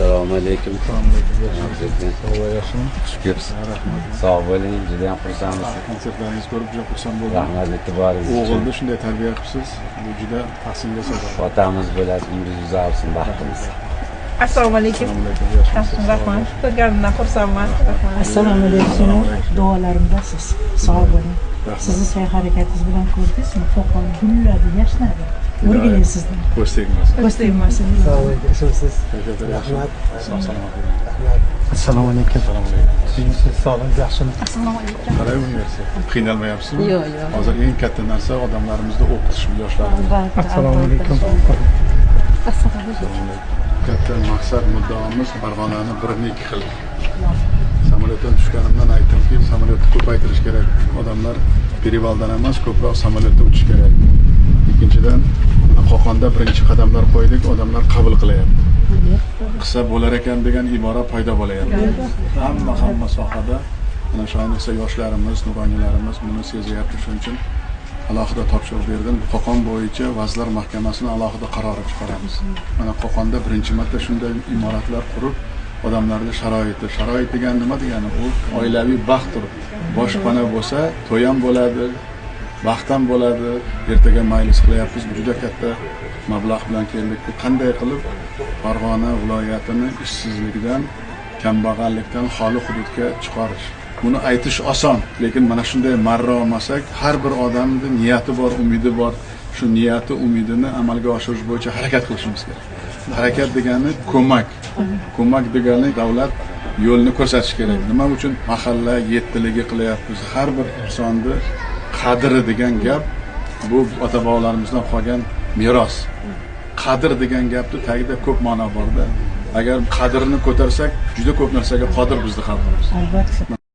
Assalomu alaykum. Shukr. Sog' bo'ling, juda ham xursandmiz. Konsertlaringizni ko'rib juda xursand bo'ldim. Rahmat e'tiboringiz uchun. O'g'ilni shunday tarbiya qilibsiz. Bu juda tahsinga sazovor. Otamiz bo'ladi, umringiz uzun bo'lsin, baxtimiz. Assalomu alaykum. Rahmat. Ko'rganimdan xursandman. Assalomu alaykum. Duolarimda siz sog' bo'ling. Sizni sa'y-harakatingiz bilan ko'rdingizmi? Qo'qon gulladi, yashnadi. O'rgiling sizdan. Ko'z tegmasin. Ko'z tegmasin. Sog' bo'ling. Ishimsiz. Rahmat. Salomat bo'ling. Assalomu alaykum. Siz sog'ligingiz yaxshimi? Assalomu alaykum. Qalay universitet? Qiynalmayapsizmi? Yo'q, yo'q. Hozir eng katta narsa odamlarimizni o'qitish, yoshlarni. Assalomu alaykum. Katta maqsad muddaomiz Farg'onani birini ikki xil. Samolyotdan tushganimdan aytdimki, samolyotni ko'paytirish kerak. Odamlar Perivaldan emas, ko'proq samolyotda uchish kerak. Ikkinchidan, Qo'qonda birinchi qadamlar qo'ydik, odamlar qabul qilyapti. Qilsa bo'lar ekan degan ibora paydo bo'layapti. Hamma sohada mana shu ayniqsa yoshlarimiz, nuroniylarimiz buni sezyapti. Shuning uchun alohida topshiriq berdim. Qo'qon bo'yicha Vazirlar Mahkamasining alohida qarori chiqaramiz. Mana Qo'qonda birinchi marta shunday imoratlar qurib, odamlarga sharoit degan nima degani? U oilaviy baxtdir. Boshpana bo'lsa, to'y ham bo'ladi, baxt ham bo'ladi. Ertaga maylis qilyapmiz. Juda katta mablag' bilan keldik. Qanday qilib Farg'ona viloyatini ishsizlikdan, kambag'allikdan xoli hududga chiqarish? Buni aytish oson, lekin mana shunday marra olmasak, har bir odamning niyati bor, umidi bor. Shu niyati, umidini amalga oshirish bo'yicha harakat qilishimiz kerak. Harakat degani ko'mak. Ko'mak degani davlat yo'lni ko'rsatish kerak. Nima uchun mahalla yettiligi qilyapmiz? Har bir insonni qadri degan gap bu ota-bobolarimizdan qolgan meros. Qadr degan gapni tagida ko'p ma'no bor-da. Agar qadrini ko'tarsak, juda ko'p narsaga qodir bizning xalqimiz. Albatta.